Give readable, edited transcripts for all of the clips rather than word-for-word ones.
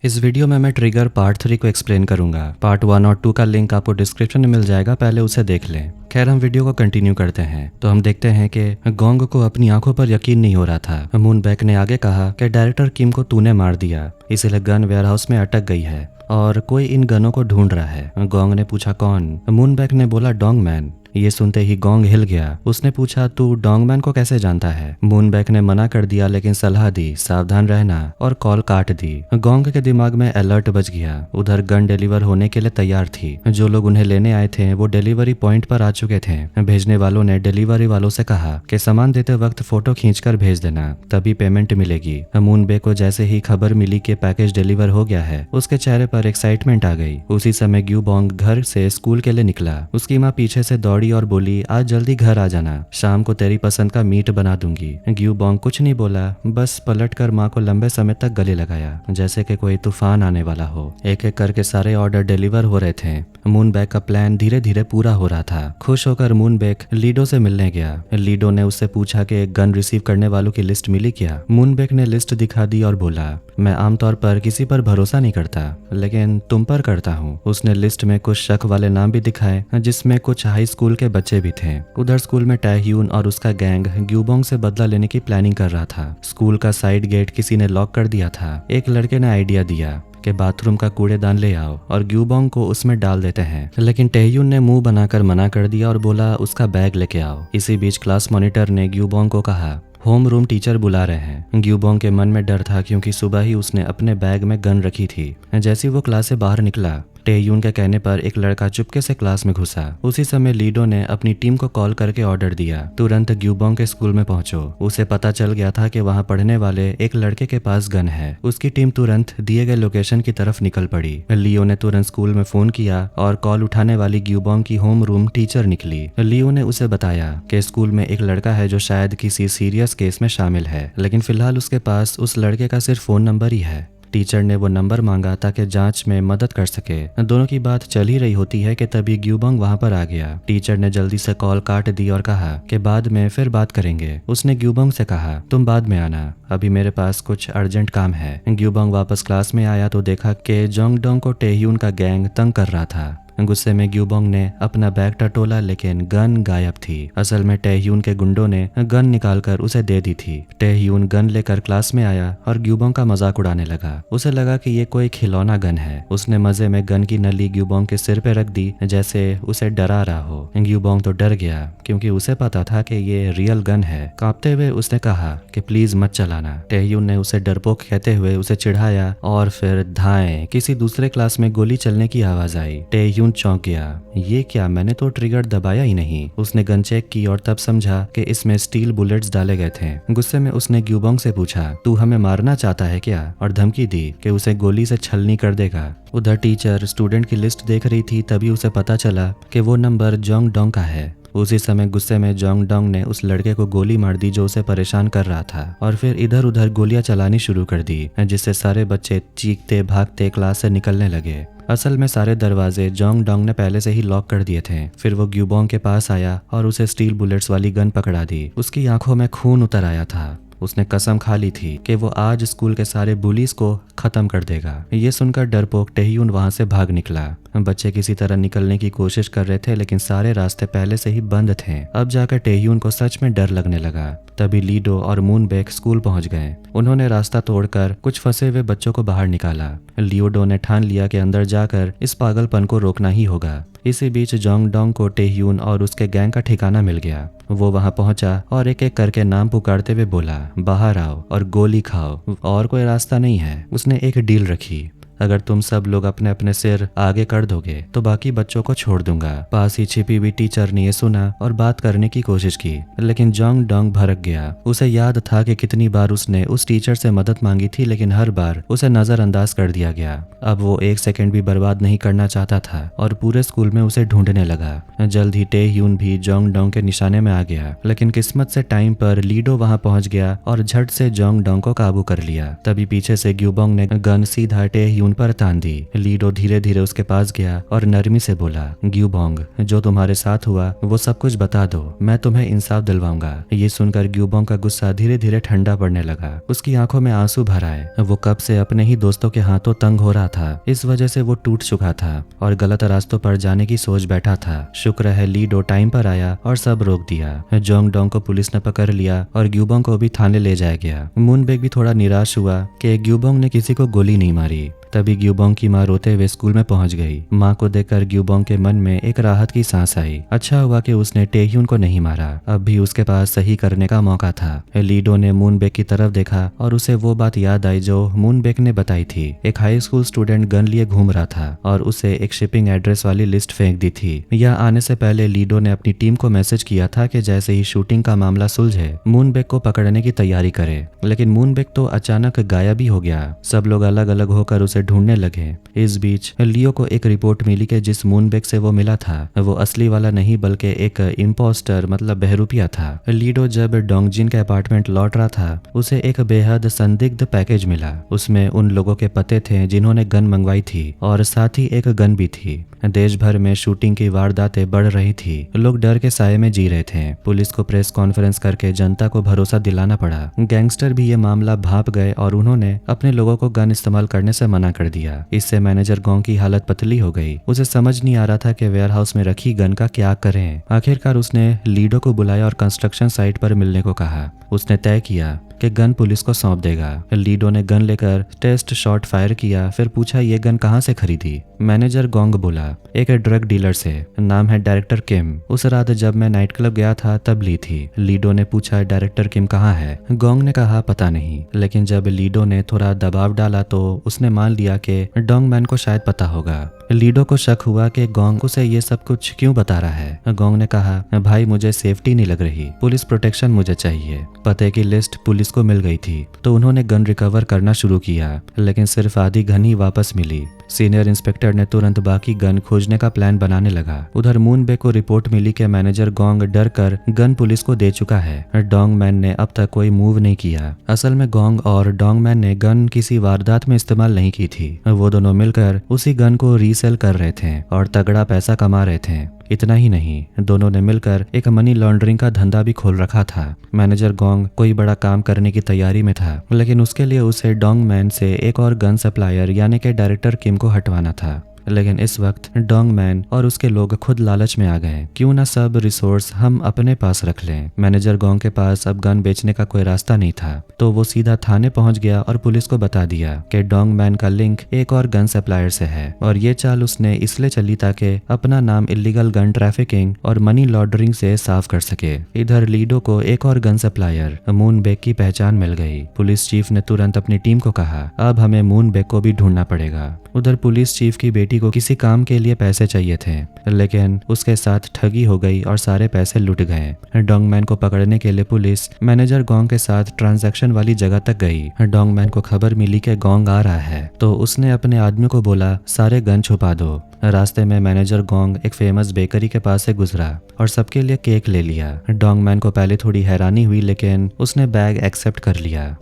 इस वीडियो में मैं ट्रिगर पार्ट 3 को एक्सप्लेन करूंगा। पार्ट 1 और 2 का लिंक आपको डिस्क्रिप्शन में मिल जाएगा, पहले उसे देख लें। खैर, हम वीडियो को कंटिन्यू करते हैं तो हम देखते हैं कि गोंग को अपनी आंखों पर यकीन नहीं हो रहा था। मूनबैक ने आगे कहा कि डायरेक्टर किम को तूने मार दिया, इसीलिए गन वेयरहाउस में अटक गई है और कोई इन गनों को ढूंढ रहा है। गोंग ने पूछा कौन? मूनबैक ने बोला डोंग मैन। ये सुनते ही गोंग हिल गया। उसने पूछा तू डोंगमैन को कैसे जानता है? मूनबैक ने मना कर दिया लेकिन सलाह दी सावधान रहना और कॉल काट दी। गोंग के दिमाग में अलर्ट बज गया। उधर गन डिलीवर होने के लिए तैयार थी। जो लोग उन्हें लेने आए थे वो डिलीवरी पॉइंट पर आ चुके थे। भेजने वालों ने डिलीवरी वालों से कहा कि सामान देते वक्त फोटो खींचकर भेज देना, तभी पेमेंट मिलेगी। मूनबैक को जैसे ही खबर मिली कि पैकेज डिलीवर हो गया है, उसके चेहरे पर एक्साइटमेंट आ गई। उसी समय ग्यूबोंग घर से स्कूल के लिए निकला। उसकी माँ पीछे से दौड़ी और बोली आज जल्दी घर आ जाना, शाम को तेरी पसंद का मीट बना दूंगी। ग्यूबोंग कुछ नहीं बोला, बस पलटकर माँ को लंबे समय तक गले लगाया जैसे कि कोई तूफान आने वाला हो। एक एक करके सारे ऑर्डर डिलीवर हो रहे थे। मूनबैक का प्लान धीरे धीरे पूरा हो रहा था। खुश होकर मूनबैक लीडो से मिलने गया। लीडो ने उससे पूछा कि गन रिसीव करने वालों की लिस्ट मिली क्या? मूनबैक ने लिस्ट दिखा दी और बोला मैं आमतौर पर किसी पर भरोसा नहीं करता, लेकिन तुम पर करता हूँ। उसने लिस्ट में कुछ शक वाले नाम भी दिखाए, जिसमें कुछ हाई स्कूल के बच्चे भी थे। उधर स्कूल में टैह्यून और उसका गैंग ग्यूबोंग से बदला लेने की प्लानिंग कर रहा था। स्कूल का साइड गेट किसी ने लॉक कर दिया था। एक लड़के ने आइडिया दिया कि बाथरूम का कूड़ेदान ले आओ और ग्यूबोंग को उसमें डाल देते हैं, लेकिन टैह्यून ने मुंह बनाकर मना कर दिया और बोला उसका बैग लेके आओ। इसी बीच क्लास मॉनिटर ने ग्यूबोंग को कहा होम रूम टीचर बुला रहे हैं। ग्यूबोंग के मन में डर था क्योंकि सुबह ही उसने अपने बैग में गन रखी थी। जैसे ही वो क्लास से बाहर निकला, टैह्यून के कहने पर एक लड़का चुपके से क्लास में घुसा। उसी समय लीडो ने अपनी टीम को कॉल करके ऑर्डर दिया तुरंत ग्यूबोंग के स्कूल में पहुंचो। उसे पता चल गया था कि वहां पढ़ने वाले एक लड़के के पास गन है। उसकी टीम तुरंत दिए गए लोकेशन की तरफ निकल पड़ी। लियो ने तुरंत स्कूल में फोन किया और कॉल उठाने वाली ग्यूबोंग की होम रूम टीचर निकली। लियो ने उसे बताया कि स्कूल में एक लड़का है जो शायद किसी सीरियस केस में शामिल है, लेकिन फिलहाल उसके पास उस लड़के का सिर्फ फोन नंबर ही है। टीचर ने वो नंबर मांगा ताकि जांच में मदद कर सके। दोनों की बात चल ही रही होती है कि तभी ग्यूबोंग वहां पर आ गया। टीचर ने जल्दी से कॉल काट दी और कहा कि बाद में फिर बात करेंगे। उसने ग्यूबोंग से कहा तुम बाद में आना, अभी मेरे पास कुछ अर्जेंट काम है। ग्यूबोंग वापस क्लास में आया तो देखा कि जोंगडोंग को टैह्यून का गैंग तंग कर रहा था। गुस्से में ग्यूबोंग ने अपना बैग टटोला लेकिन गन गायब थी। असल में टैह्यून के गुंडों ने गन निकालकर उसे दे दी थी। टैह्यून गन लेकर क्लास में आया और ग्यूबोंग का मजाक उड़ाने लगा। उसे लगा कि ये कोई खिलौना गन है। उसने मजे में गन की नली ग्यूबोंग के सिर पे रख दी जैसे उसे डरा रहा हो। ग्यूबोंग तो डर गया क्योंकि उसे पता था कि ये रियल गन है। कांपते हुए उसने कहा कि प्लीज मत चलाना। टैह्यून ने उसे डरपोक कहते हुए उसे चिढ़ाया और फिर धाएं किसी दूसरे क्लास में गोली चलने की आवाज आई। टैह्यून चौंक गया, ये क्या, मैंने तो ट्रिगर दबाया ही नहीं। उसने गन चेक की और तब समझा कि इसमें स्टील बुलेट्स डाले गए थे। गुस्से में उसने ग्यूबोंग से पूछा तू हमें मारना चाहता है क्या, और धमकी दी कि उसे गोली से छलनी कर देगा। उधर टीचर स्टूडेंट की लिस्ट देख रही थी, तभी उसे पता चला कि वो नंबर जोंगडोंग का है। उसी समय गुस्से में जोंगडोंग ने उस लड़के को गोली मार दी जो उसे परेशान कर रहा था, और फिर इधर उधर गोलियां चलानी शुरू कर दी, जिससे सारे बच्चे चीखते भागते क्लास से निकलने लगे। असल में सारे दरवाजे जोंगडोंग ने पहले से ही लॉक कर दिए थे। फिर वो ग्यूबोंग के पास आया और उसे स्टील बुलेट्स वाली गन पकड़ा दी। उसकी आंखों में खून उतर आया था। उसने कसम खा ली थी कि वो आज स्कूल के सारे बुलीज को खत्म कर देगा। ये सुनकर डरपोक टैह्यून वहां से भाग निकला। बच्चे किसी तरह निकलने की कोशिश कर रहे थे, लेकिन सारे रास्ते पहले से ही बंद थे। अब जाकर टैह्यून को सच में डर लगने लगा। तभी लीडो और मूनबैक स्कूल पहुंच गए। उन्होंने रास्ता तोड़कर कुछ फंसे हुए बच्चों को बाहर निकाला। लियोडो ने ठान लिया कि अंदर जाकर इस पागलपन को रोकना ही होगा। इसी बीच जोंगडोंग को टैह्यून और उसके गैंग का ठिकाना मिल गया। वो वहां पहुंचा और एक एक करके नाम पुकारते हुए बोला बाहर आओ और गोली खाओ, और कोई रास्ता नहीं है। उसने एक डील रखी, अगर तुम सब लोग अपने अपने सिर आगे कर दोगे तो बाकी बच्चों को छोड़ दूंगा। पास ही छिपी हुई टीचर ने ये सुना और बात करने की कोशिश की, लेकिन जोंगडोंग भड़क गया। उसे याद था कि कितनी बार उसने उस टीचर से मदद मांगी थी, लेकिन हर बार उसे नजरअंदाज कर दिया गया। अब वो एक सेकंड भी बर्बाद नहीं करना चाहता था और पूरे स्कूल में उसे ढूंढने लगा। जल्द ही टैह्यून भी जोंगडोंग के निशाने में आ गया, लेकिन किस्मत से टाइम पर लीडो वहां पहुंच गया और झट से जोंगडोंग को काबू कर लिया। तभी पीछे से ग्यूबोंग ने गन सीधा टैह्यून उन पर तान दी। लीडो धीरे धीरे उसके पास गया और नरमी से बोला, ग्यूबोंग, जो तुम्हारे साथ हुआ वो सब कुछ बता दो, मैं तुम्हें इंसाफ दिलवाऊंगा। ये सुनकर ग्यूबोंग का गुस्सा धीरे धीरे ठंडा पड़ने लगा। उसकी आंखों में आंसू भर आए। वो कब से अपने ही दोस्तों के हाथों तंग हो रहा था। इस वजह से वो टूट चुका था और गलत रास्तों पर जाने की सोच बैठा था। शुक्र है लीडो टाइम पर आया और सब रोक दिया। जोंग डोंग को पुलिस ने पकड़ लिया और ग्यूबोंग को भी थाने ले जाया गया। मूनबेक भी थोड़ा निराश हुआ कि ग्यूबोंग ने किसी को गोली नहीं मारी। तभी ग्यूबोंग की माँ रोते हुए स्कूल में पहुंच गई। माँ को देखकर ग्यूबोंग के मन में एक राहत की सांस आई। अच्छा हुआ कि उसने टेह्यून को नहीं मारा, अब भी उसके पास सही करने का मौका था। लीडो ने मूनबेक की तरफ देखा और उसे वो बात याद आई जो मूनबेक ने बताई थी। एक हाई स्कूल स्टूडेंट गन लिए घूम रहा था और उसे एक शिपिंग एड्रेस वाली लिस्ट फेंक दी थी। यह आने से पहले लीडो ने अपनी टीम को मैसेज किया था कि जैसे ही शूटिंग का मामला सुलझे मूनबेक को पकड़ने की तैयारी करे। लेकिन मूनबेक तो अचानक गायब ही हो गया। सब लोग अलग अलग होकर उसे ढूंढने लगे। इस बीच लियो को एक रिपोर्ट मिली कि जिस मूनबेक से वो मिला था वो असली वाला नहीं बल्कि एक इम्पोस्टर मतलब बहरूपिया था। लीडो जब डोंगजिन के अपार्टमेंट लौट रहा था उसे एक बेहद संदिग्ध पैकेज मिला। उसमें उन लोगों के पते थे जिन्होंने गन मंगवाई थी और साथ ही एक गन भी थी। देश भर में शूटिंग की वारदातें बढ़ रही थी। लोग डर के साये में जी रहे थे। पुलिस को प्रेस कॉन्फ्रेंस करके जनता को भरोसा दिलाना पड़ा। गैंगस्टर भी ये मामला भांप गए और उन्होंने अपने लोगों को गन इस्तेमाल करने से मना कर दिया। इससे मैनेजर गोंग की हालत पतली हो गई। उसे समझ नहीं आ रहा था कि वेयरहाउस में रखी गन का क्या करें। आखिरकार उसने लीडो को बुलाया और कंस्ट्रक्शन साइट पर मिलने को कहा। उसने तय किया कि गन पुलिस को सौंप देगा। लीडो ने गन लेकर टेस्ट शॉट फायर किया, फिर पूछा ये गन कहाँ से खरीदी। मैनेजर गोंग बोला, एक ड्रग डीलर से, नाम है डायरेक्टर किम। उस रात जब मैं नाइट क्लब गया था तब ली थी। लीडो ने पूछा डायरेक्टर किम कहाँ है। गोंग ने कहा पता नहीं, लेकिन जब लीडो ने थोड़ा दबाव डाला तो उसने मान लिया कि डोंगमैन को शायद पता होगा। लीडो को शक हुआ कि गोंग उसे ये सब कुछ क्यों बता रहा है। गोंग ने कहा भाई मुझे सेफ्टी नहीं लग रही, पुलिस प्रोटेक्शन मुझे चाहिए। पते की लिस्ट पुलिस को मिल गई थी तो उन्होंने गन रिकवर करना शुरू किया, लेकिन सिर्फ आधी गन ही वापस मिली। सीनियर इंस्पेक्टर ने तुरंत बाकी गन खोजने का प्लान बनाने लगा। उधर मूनबेक को रिपोर्ट मिली कि मैनेजर गोंग डर कर गन पुलिस को दे चुका है। डोंगमैन ने अब तक कोई मूव नहीं किया। असल में गोंग और डोंगमैन ने गन किसी वारदात में इस्तेमाल नहीं की थी। वो दोनों मिलकर उसी गन को रीसेल कर रहे थे और तगड़ा पैसा कमा रहे थे। इतना ही नहीं, दोनों ने मिलकर एक मनी लॉन्ड्रिंग का धंधा भी खोल रखा था। मैनेजर गोंग कोई बड़ा काम करने की तैयारी में था, लेकिन उसके लिए उसे डोंगमैन से एक और गन सप्लायर यानी कि डायरेक्टर किम को हटवाना था। लेकिन इस वक्त डोंगमैन और उसके लोग खुद लालच में आ गए। क्यों ना सब रिसोर्स हम अपने पास रख लें। मैनेजर गोंग के पास अब गन बेचने का कोई रास्ता नहीं था, तो वो सीधा थाने पहुंच गया और पुलिस को बता दिया कि डोंगमैन का लिंक एक और गन सप्लायर से है और ये चाल उसने इसलिए चली ताकि अपना नाम इलीगल गन ट्रैफिकिंग और मनी लॉन्ड्रिंग से साफ कर सके। इधर लीडो को एक और गन सप्लायर मूनबेक की पहचान मिल गई। पुलिस चीफ ने तुरंत अपनी टीम को कहा अब हमें मूनबेक को भी ढूंढना पड़ेगा। उधर पुलिस चीफ की बेटी को किसी काम के लिए पैसे चाहिए थे, लेकिन उसके साथ ठगी हो गई और सारे पैसे लुट गए। डोंगमैन को पकड़ने के लिए पुलिस मैनेजर गोंग के साथ ट्रांजैक्शन वाली जगह तक गई। डोंगमैन को खबर मिली कि गोंग आ रहा है, तो उसने अपने आदमी को बोला सारे गन छुपा दो। रास्ते में मैनेजर गोंग एक फेमस बेकरी के पास से गुजरा और सबके लिए केक ले लिया। डोंगमैन को पहले थोड़ी हैरानी हुई, लेकिन उसने बैग एक्सेप्ट कर लिया।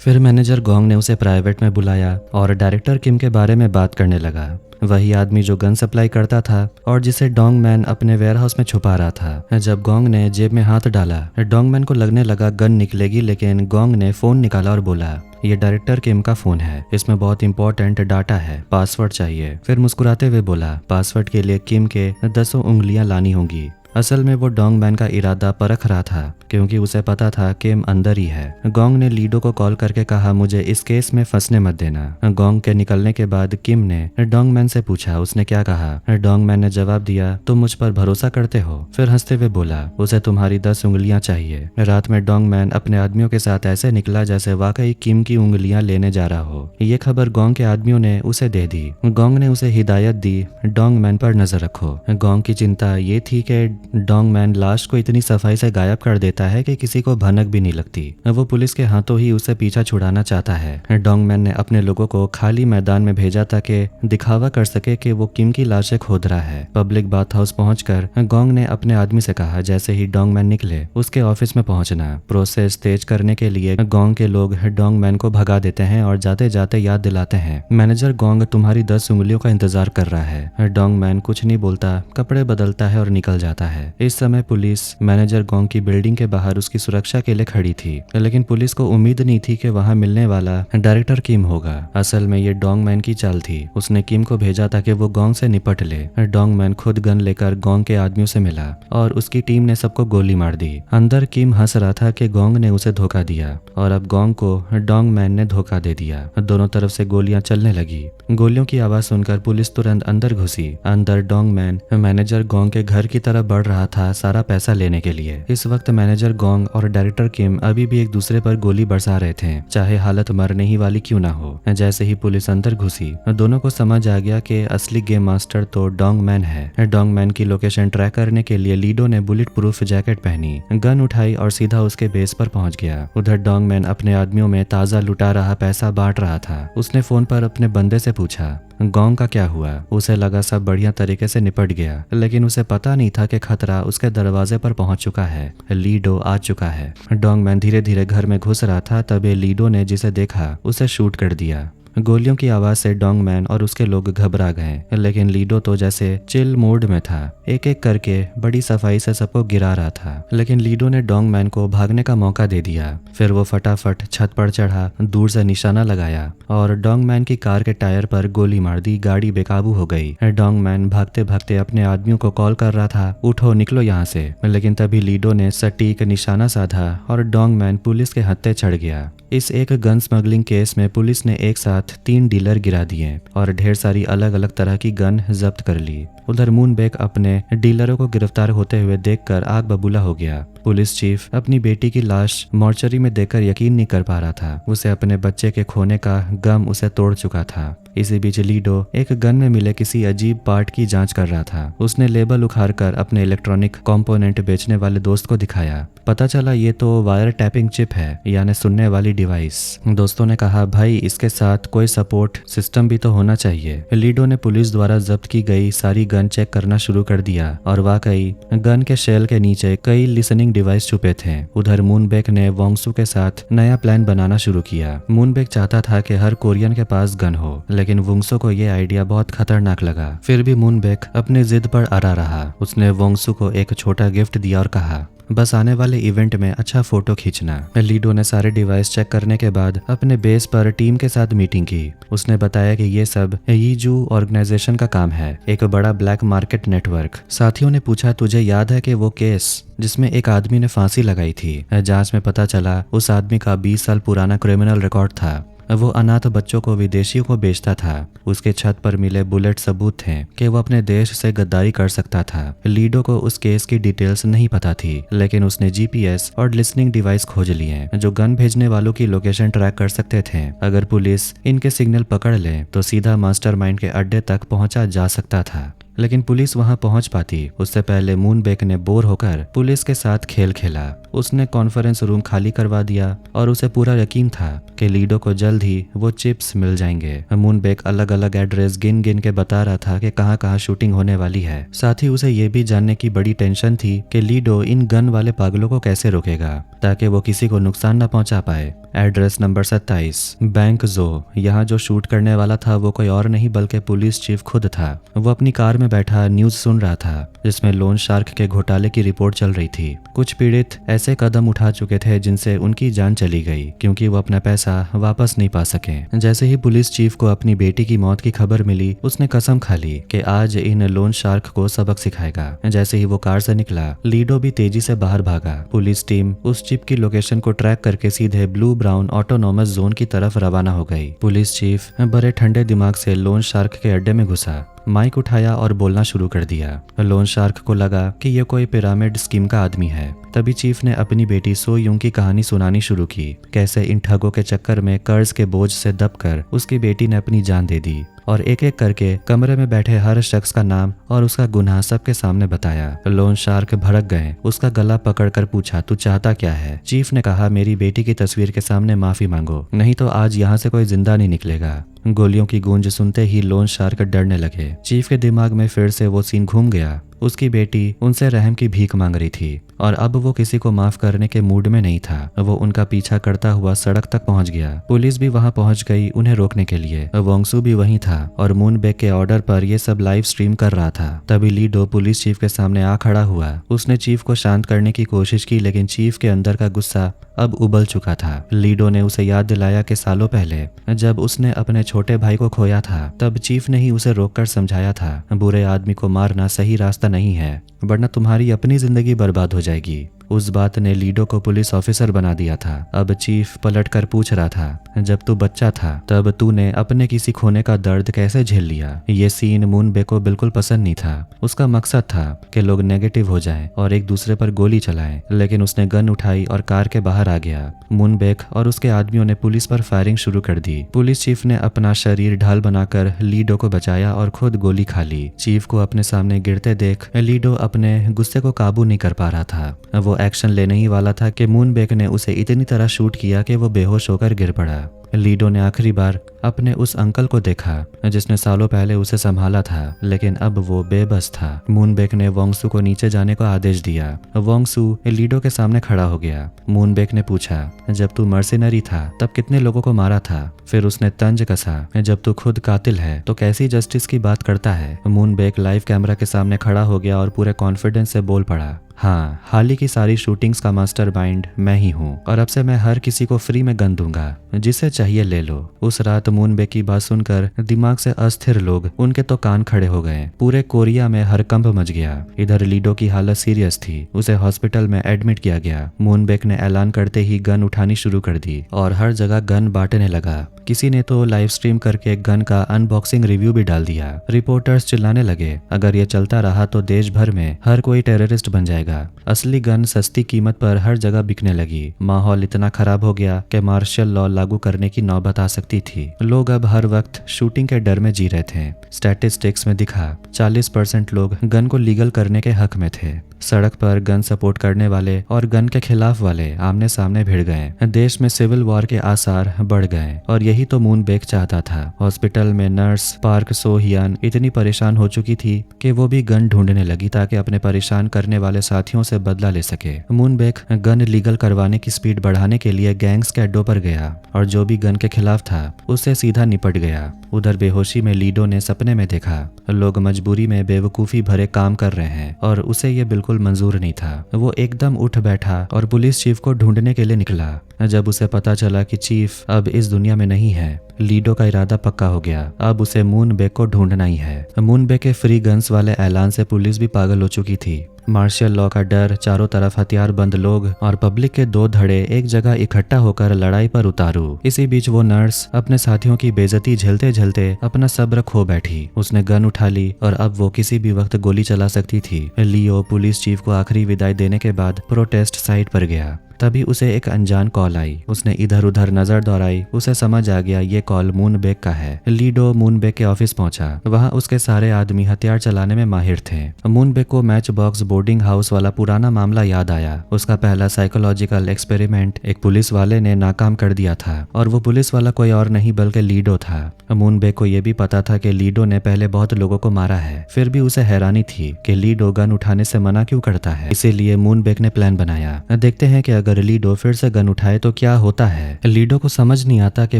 फिर मैनेजर गोंग ने उसे प्राइवेट में बुलाया और डायरेक्टर किम के बारे में बात करने लगा। वही आदमी जो गन सप्लाई करता था और जिसे डोंगमैन अपने वेयरहाउस में छुपा रहा था। जब गोंग ने जेब में हाथ डाला, डोंगमैन को लगने लगा गन निकलेगी, लेकिन गोंग ने फोन निकाला और बोला ये डायरेक्टर किम का फोन है, इसमें बहुत इंपॉर्टेंट डाटा है, पासवर्ड चाहिए। फिर मुस्कुराते हुए बोला पासवर्ड के लिए किम के 10 उंगलियां लानी होंगी। असल में वो डोंगमैन का इरादा परख रहा था, क्योंकि उसे पता था किम अंदर ही है। गोंग ने लीडो को कॉल करके कहा मुझे इस केस में फंसने मत देना। गोंग के निकलने के बाद किम ने डोंगमैन से पूछा उसने क्या कहा। डोंगमैन ने जवाब दिया तुम मुझ पर भरोसा करते हो। फिर हंसते हुए बोला उसे तुम्हारी 10 उंगलियां चाहिए। रात में डोंगमैन अपने आदमियों के साथ ऐसे निकला जैसे वाकई किम की उंगलियां लेने जा रहा हो। ये खबर गोंग के आदमियों ने उसे दे दी। गोंग ने उसे हिदायत दी डोंगमैन पर नजर रखो। गोंग की चिंता ये थी कि डोंगमैन लाश को इतनी सफाई से गायब कर देता है कि किसी को भनक भी नहीं लगती। वो पुलिस के हाथों ही उसे पीछा छुड़ाना चाहता है। डोंगमैन ने अपने लोगों को खाली मैदान में भेजा ताकि दिखावा कर सके कि वो किम की लाशें खोद रहा है। पब्लिक बाथ हाउस पहुंचकर गोंग ने अपने आदमी से कहा जैसे ही डोंगमैन निकले उसके ऑफिस में पहुंचना। प्रोसेस तेज करने के लिए गोंग के लोग डोंगमैन को भगा देते हैं और जाते जाते याद दिलाते हैं, मैनेजर गोंग तुम्हारी 10 उंगलियों का इंतजार कर रहा है। डोंगमैन कुछ नहीं बोलता, कपड़े बदलता है और निकल जाता है। इस समय पुलिस मैनेजर गोंग की बिल्डिंग के बाहर उसकी सुरक्षा के लिए खड़ी थी, लेकिन पुलिस को उम्मीद नहीं थी कि वहां मिलने वाला डायरेक्टर किम होगा। असल में ये डोंगमैन की चाल थी। उसने किम को भेजा ताकि वो गोंग से निपट ले। डोंगमैन खुद गन लेकर गोंग के आदमियों से मिला और उसकी टीम ने सबको गोली मार दी। अंदर किम हंस रहा था कि गोंग ने उसे धोखा दिया और अब गोंग को डोंगमैन ने धोखा दे दिया। दोनों तरफ से गोलियां चलने लगी। गोलियों की आवाज सुनकर पुलिस तुरंत अंदर घुसी। अंदर डोंगमैन मैनेजर गोंग के घर की तरफ बढ़ रहा था सारा पैसा लेने के लिए। इस वक्त मैनेजर गोंग और डायरेक्टर किम अभी भी एक दूसरे पर गोली बरसा रहे थे, चाहे हालत मरने ही वाली क्यों ना हो। जैसे ही पुलिस अंदर घुसी दोनों को समझ आ गया कि असली गेम मास्टर तो डोंगमैन है। डोंगमैन की लोकेशन ट्रैक करने के लिए लीडो ने बुलेट प्रूफ जैकेट पहनी, गन उठाई और सीधा उसके बेस पर पहुंच गया। उधर डोंगमैन अपने आदमियों में ताजा लुटा रहा पैसा बांट रहा था। उसने फोन पर अपने बंदे से पूछा गोंग का क्या हुआ। उसे लगा सब बढ़िया तरीके से निपट गया, लेकिन उसे पता नहीं था कि खतरा उसके दरवाजे पर पहुंच चुका है। लीडो आ चुका है। डोंगमैन धीरे धीरे घर में घुस रहा था, तभी लीडो ने जिसे देखा उसे शूट कर दिया। गोलियों की आवाज से डोंगमैन और उसके लोग घबरा गए, लेकिन लीडो तो जैसे चिल मोड में था। एक एक करके बड़ी सफाई से सबको गिरा रहा था, लेकिन लीडो ने डोंगमैन को भागने का मौका दे दिया। फिर वो फटाफट छत पर चढ़ा, दूर से निशाना लगाया और डोंगमैन की कार के टायर पर गोली मार दी। गाड़ी बेकाबू हो गई। डोंगमैन भागते भागते अपने आदमियों को कॉल कर रहा था, उठो निकलो यहाँ से। लेकिन तभी लीडो ने सटीक निशाना साधा और डोंगमैन पुलिस के हत्थे चढ़ गया। इस एक गन स्मगलिंग केस में पुलिस ने एक साथ 3 डीलर गिरा दिए और ढेर सारी अलग अलग तरह की गन जब्त कर ली। उधर मूनबेक अपने डीलरों को गिरफ्तार होते हुए देखकर आग बबूला हो गया। पुलिस चीफ अपनी बेटी की लाश मॉर्चरी में देखकर यकीन नहीं कर पा रहा था। उसे अपने बच्चे के खोने का गम उसे तोड़ चुका था। इसी बीच लीडो एक गन में मिले किसी अजीब पार्ट की जांच कर रहा था। उसने लेबल उखाड़कर अपने इलेक्ट्रॉनिक कंपोनेंट बेचने वाले दोस्त को दिखाया। पता चला ये तो वायर टैपिंग चिप है, यानी सुनने वाली डिवाइस। दोस्तों ने कहा भाई इसके साथ कोई सपोर्ट सिस्टम भी तो होना चाहिए। लीडो ने पुलिस द्वारा जब्त की गई सारी गन चेक करना शुरू कर दिया और वाकई गन के शेल के नीचे कई लिसनिंग डिवाइस छुपे थे। उधर मूनबेक ने वोंगसू के साथ नया प्लान बनाना शुरू किया। मूनबेक चाहता था कि हर कोरियन के पास गन हो, लेकिन वोंगसू को यह आइडिया बहुत खतरनाक लगा। फिर भी मूनबेक अपनी जिद पर अड़ा रहा। उसने वोंगसू को एक छोटा गिफ्ट दिया और कहा बस आने वाले इवेंट में अच्छा फोटो खींचना। लीडो ने सारे डिवाइस चेक करने के बाद अपने बेस पर टीम के साथ मीटिंग की। उसने बताया कि ये सब यीजू ऑर्गेनाइजेशन का काम है, एक बड़ा ब्लैक मार्केट नेटवर्क। साथियों ने पूछा तुझे याद है कि वो केस जिसमें एक आदमी ने फांसी लगाई थी? जांच में पता चला उस आदमी का 20 साल पुराना क्रिमिनल रिकॉर्ड था। वो अनाथ बच्चों को विदेशियों को बेचता था। उसके छत पर मिले बुलेट सबूत थे कि वो अपने देश से गद्दारी कर सकता था। लीडो को उस केस की डिटेल्स नहीं पता थी, लेकिन उसने जीपीएस और लिसनिंग डिवाइस खोज लिए जो गन भेजने वालों की लोकेशन ट्रैक कर सकते थे। अगर पुलिस इनके सिग्नल पकड़ ले तो सीधा मास्टरमाइंड के अड्डे तक पहुंचा जा सकता था। लेकिन पुलिस वहां पहुंच पाती उससे पहले मूनबेक ने बोर होकर पुलिस के साथ खेल खेला। उसने कॉन्फ्रेंस रूम खाली करवा दिया और उसे पूरा यकीन था कि लीडो को जल्द ही वो चिप्स मिल जाएंगे। मूनबेक अलग अलग एड्रेस गिन गिन के बता रहा था कि कहां कहां शूटिंग होने वाली है। साथ ही उसे ये भी जानने की बड़ी टेंशन थी कि लीडो इन गन वाले पागलों को कैसे रोकेगा ताकि वो किसी को नुकसान न पहुंचा पाए। एड्रेस नंबर 27 बैंक जो। यहाँ जो शूट करने वाला था वो कोई और नहीं बल्कि पुलिस चीफ खुद था। वो अपनी कार में बैठा न्यूज सुन रहा था जिसमें लोन शार्क के घोटाले की रिपोर्ट चल रही थी। कुछ पीड़ित ऐसे कदम उठा चुके थे जिनसे उनकी जान चली गई क्योंकि वो अपना पैसा वापस नहीं पा सके। जैसे ही पुलिस चीफ को अपनी बेटी की मौत की खबर मिली उसने कसम खा ली कि आज इन लोन शार्क को सबक सिखाएगा। जैसे ही वो कार से निकला लीडो भी तेजी से बाहर भागा। पुलिस टीम उस चिप की लोकेशन को ट्रैक करके सीधे ब्लू ब्राउन ऑटोनॉमस जोन की तरफ रवाना हो गई। पुलिस चीफ बड़े ठंडे दिमाग से लोन शार्क के अड्डे में घुसा, माइक उठाया और बोलना शुरू कर दिया। लोन शार्क को लगा कि यह कोई पिरामिड स्कीम का आदमी है। तभी चीफ ने अपनी बेटी सो यूंग की कहानी सुनानी शुरू की, कैसे इन ठगों के चक्कर में कर्ज के बोझ से दबकर उसकी बेटी ने अपनी जान दे दी। और एक एक करके कमरे में बैठे हर शख्स का नाम और उसका गुनाह सबके सामने बताया। लोन शार्क भड़क गए, उसका गला पकड़कर पूछा, तू चाहता क्या है? चीफ ने कहा, मेरी बेटी की तस्वीर के सामने माफी मांगो, नहीं तो आज यहाँ से कोई जिंदा नहीं निकलेगा। गोलियों की गूंज सुनते ही लोन शार्क डरने लगे। चीफ के दिमाग में फिर से वो सीन घूम गया। उसकी बेटी उनसे रहम की भीख मांग रही थी और अब वो किसी को माफ करने के मूड में नहीं था। वो उनका पीछा करता हुआ सड़क तक पहुंच गया। पुलिस भी वहां पहुंच गई उन्हें रोकने के लिए। वोंगसू भी वहीं था और मूनबेक के ऑर्डर पर ये सब लाइव स्ट्रीम कर रहा था। तभी लीडो पुलिस चीफ के सामने आ खड़ा हुआ। उसने चीफ को शांत करने की कोशिश की, लेकिन चीफ के अंदर का गुस्सा अब उबल चुका था। लीडो ने उसे याद दिलाया कि सालों पहले जब उसने अपने छोटे भाई को खोया था, तब चीफ ने ही उसे रोककर समझाया था, बुरे आदमी को मारना सही रास्ता नहीं है, वरना तुम्हारी अपनी जिंदगी बर्बाद हो जाएगी। उस बात ने लीडो को पुलिस ऑफिसर बना दिया था। अब चीफ पलटकर पूछ रहा था, जब तू बच्चा था तब तूने अपने किसी खोने का दर्द कैसे झेल लिया? ये सीन मूनबेक को बिल्कुल पसंद नहीं था। उसका मकसद था कि लोग नेगेटिव हो जाएं और एक दूसरे पर गोली चलाएं, लेकिन उसने गन उठाई और कार के बाहर आ गया। मूनबेक और उसके आदमियों ने पुलिस पर फायरिंग शुरू कर दी। पुलिस चीफ ने अपना शरीर ढाल बनाकर लीडो को बचाया और खुद गोली खा ली। चीफ को अपने सामने गिरते देख लीडो अपने गुस्से को काबू नहीं कर पा रहा था। वो एक्शन लेने ही वाला था कि मूनबेक ने उसे इतनी तरह शूट किया कि वो बेहोश होकर गिर पड़ा। लीडो ने आखिरी बार अपने उस अंकल को देखा जिसने सालों पहले उसे संभाला था, लेकिन अब वो बेबस था। मूनबेक ने वोंगसू को नीचे जाने का आदेश दिया। वोंगसू लीडो के सामने खड़ा हो गया। मूनबेक ने पूछा, जब तू मर्सिनरी था तब कितने लोगों को मारा था? फिर उसने तंज कसा, जब तू खुद कातिल है तो कैसी जस्टिस की बात करता है? मूनबेक लाइव कैमरा के सामने खड़ा हो गया और पूरे कॉन्फिडेंस से बोल पड़ा, हाँ, हाल ही की सारी शूटिंग्स का मास्टरमाइंड मैं ही हूँ और अब से मैं हर किसी को फ्री में गन दूंगा, जिसे चाहिए ले लो। उस रात मूनबेक की बात सुनकर दिमाग से अस्थिर लोग उनके तो कान खड़े हो गए। पूरे कोरिया में हड़कंप मच गया। इधर लीडो की हालत सीरियस थी, उसे हॉस्पिटल में एडमिट किया गया। मूनबेक ने ऐलान करते ही गन उठानी शुरू कर दी और हर जगह गन बांटने लगा। किसी ने तो लाइव स्ट्रीम करके गन का अनबॉक्सिंग रिव्यू भी डाल दिया। रिपोर्टर्स चिल्लाने लगे, अगर ये चलता रहा तो देश भर में हर कोई टेररिस्ट बन जाएगा। असली गन सस्ती कीमत पर हर जगह बिकने लगी। माहौल इतना खराब हो गया कि मार्शल लॉ लागू करने की नौबत आ सकती थी। लोग अब हर वक्त शूटिंग के डर में जी रहे थे। स्टैटिस्टिक्स में दिखा 40% लोग गन को लीगल करने के हक में थे। सड़क पर गन सपोर्ट करने वाले और गन के खिलाफ वाले आमने सामने भिड़ गए। देश में सिविल वॉर के आसार बढ़ गए और यही तो मूनबेक चाहता था। हॉस्पिटल में नर्स पार्क सो हियान इतनी परेशान हो चुकी थी कि वो भी गन ढूंढने लगी ताकि अपने परेशान करने वाले साथियों से बदला ले सके। मूनबेक गन लीगल करवाने की स्पीड बढ़ाने के लिए गैंग्स के अड्डों पर गया और जो भी गन के खिलाफ था उससे सीधा निपट गया। उधर बेहोशी में लीडो ने सपने में देखा लोग मजबूरी में बेवकूफी भरे काम कर रहे हैं और उसे ये बिल्कुल मंजूर नहीं था। वो एकदम उठ बैठा और पुलिस चीफ को ढूंढने के लिए निकला। जब उसे पता चला कि चीफ अब इस दुनिया में नहीं है, लीडो का इरादा पक्का हो गया। अब उसे मूनबेक को ढूंढना ही है। मूनबेक के फ्री गन्स वाले ऐलान से पुलिस भी पागल हो चुकी थी। मार्शल लॉ का डर, चारों तरफ हथियारबंद लोग और पब्लिक के दो धड़े एक जगह इकट्ठा होकर लड़ाई पर उतारू। इसी बीच वो नर्स अपने साथियों की बेइज्जती झेलते झेलते अपना सब्र खो बैठी। उसने गन उठा ली और अब वो किसी भी वक्त गोली चला सकती थी। लियो पुलिस चीफ को आखिरी विदाई देने के बाद प्रोटेस्ट साइट पर गया। तभी उसे एक अनजान कॉल आई। उसने इधर उधर नजर दौड़ाई। उसे समझ आ गया ये कॉल मूनबेक का है। लीडो मूनबेक के ऑफिस पहुंचा। वहां उसके सारे आदमी हथियार चलाने में माहिर थे। मूनबेक को मैच बॉक्स बोर्डिंग हाउस वाला पुराना मामला याद आया। उसका पहला साइकोलॉजिकल एक्सपेरिमेंट एक पुलिस वाले ने नाकाम कर दिया था और वो पुलिस वाला कोई और नहीं बल्कि लीडो था। मूनबेक को यह भी पता था कि लीडो ने पहले बहुत लोगों को मारा है, फिर भी उसे हैरानी थी कि लीडो गन उठाने से मना क्यों करता है। इसीलिए मूनबेक ने प्लान बनाया। देखते हैं कि अगर लीडो फिर से गन उठाए तो क्या होता है। लीडो को समझ नहीं आता कि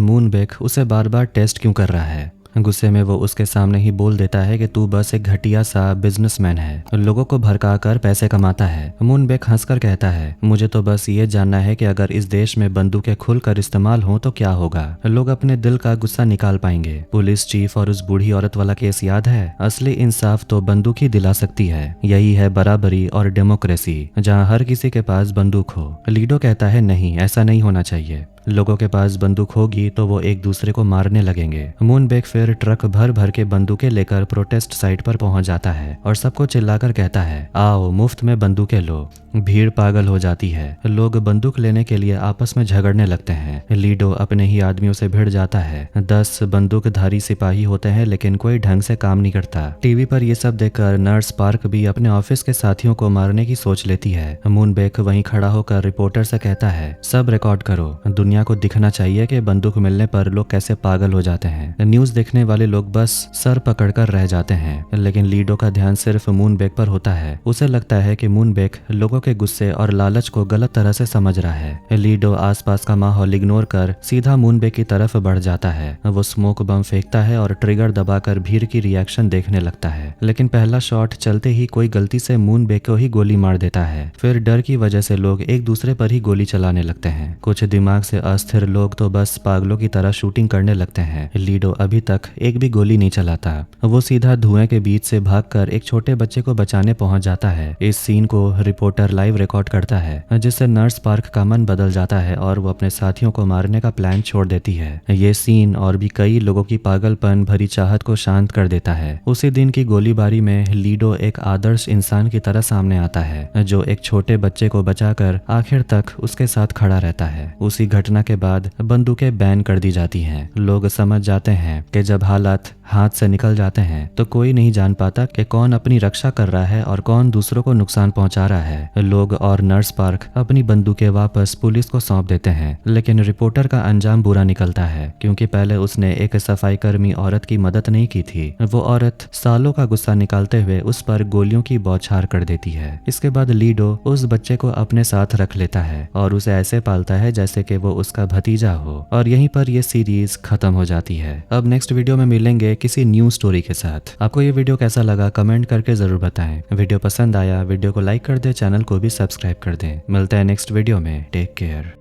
मूनबेक उसे बार बार टेस्ट क्यों कर रहा है। गुस्से में वो उसके सामने ही बोल देता है कि तू बस एक घटिया सा बिजनेसमैन है, लोगों को भड़का कर पैसे कमाता है। मूनबेक हंसकर कहता है, मुझे तो बस ये जानना है कि अगर इस देश में बंदूकें खुलकर इस्तेमाल हों तो क्या होगा। लोग अपने दिल का गुस्सा निकाल पाएंगे। पुलिस चीफ और उस बूढ़ी औरत वाला केस याद है? असली इंसाफ तो बंदूक ही दिला सकती है। यही है बराबरी और डेमोक्रेसी, जहाँ हर किसी के पास बंदूक हो। लीडो कहता है, नहीं, ऐसा नहीं होना चाहिए। लोगों के पास बंदूक होगी तो वो एक दूसरे को मारने लगेंगे। मूनबेक फिर ट्रक भर भर के बंदूकें लेकर प्रोटेस्ट साइट पर पहुंच जाता है और सबको चिल्लाकर कहता है, आओ मुफ्त में बंदूकें लो। भीड़ पागल हो जाती है। लोग बंदूक लेने के लिए आपस में झगड़ने लगते हैं। लीडो अपने ही आदमियों से भिड़ जाता है। 10 बंदूकधारी सिपाही होते हैं लेकिन कोई ढंग से काम नहीं करता। टीवी पर ये सब देखकर नर्स पार्क भी अपने ऑफिस के साथियों को मारने की सोच लेती है। मूनबेक वहीं खड़ा होकर रिपोर्टर से कहता है, सब रिकॉर्ड करो, दुनिया को दिखना चाहिए कि बंदूक मिलने पर लोग कैसे पागल हो जाते हैं। न्यूज देखने वाले लोग बस सर पकड़कर रह जाते हैं। लेकिन लीडो का ध्यान सिर्फ मूनबेक पर होता है। उसे लगता है कि मूनबेक लोगों के गुस्से और लालच को गलत तरह से समझ रहा है। लीडो आसपास का माहौल इग्नोर कर सीधा मूनबेक की तरफ बढ़ जाता है। वो स्मोक बम फेंकता है और ट्रिगर दबाकर भीड़ की रिएक्शन देखने लगता है। लेकिन पहला शॉट चलते ही कोई गलती से मूनबेक को ही गोली मार देता है। फिर डर की वजह से लोग एक दूसरे पर ही गोली चलाने लगते हैं। कुछ दिमाग से अस्थिर लोग तो बस पागलों की तरह शूटिंग करने लगते हैं। लीडो अभी तक एक भी गोली नहीं चलाता। वो सीधा धुएं के बीच से भागकर एक छोटे बच्चे को बचाने पहुंच जाता है। इस सीन को रिपोर्टर लाइव रिकॉर्ड करता है, जिससे नर्स पार्क का मन बदल जाता है और वो अपने साथियों को मारने का प्लान छोड़ देती है। ये सीन और भी कई लोगों की पागलपन भरी चाहत को शांत कर देता है। उसी दिन की गोलीबारी में लीडो एक आदर्श इंसान की तरह सामने आता है, जो एक छोटे बच्चे को बचाकर आखिर तक उसके साथ खड़ा रहता है। उसी घटना के बाद बंदूकें बैन कर दी जाती हैं। लोग समझ जाते हैं कि जब हालात हाथ से निकल जाते हैं तो कोई नहीं जान पाता कि कौन अपनी रक्षा कर रहा है और कौन दूसरों को नुकसान पहुंचा रहा है। लोग और नर्स पार्क अपनी बंदूकें वापस पुलिस को सौंप देते हैं। लेकिन रिपोर्टर का अंजाम बुरा निकलता है, क्योंकि पहले उसने एक सफाई कर्मी औरत की मदद नहीं की थी। वो औरत सालों का गुस्सा निकालते हुए उस पर गोलियों की बौछार कर देती है। इसके बाद लीडो उस बच्चे को अपने साथ रख लेता है और उसे ऐसे पालता है जैसे कि वो उसका भतीजा हो। और यहीं पर ये सीरीज खत्म हो जाती है। अब नेक्स्ट वीडियो में मिलेंगे किसी न्यू स्टोरी के साथ। आपको ये वीडियो कैसा लगा कमेंट करके जरूर बताएं। वीडियो पसंद आया वीडियो को लाइक कर दें, चैनल को भी सब्सक्राइब कर दें। मिलते हैं नेक्स्ट वीडियो में। Take care.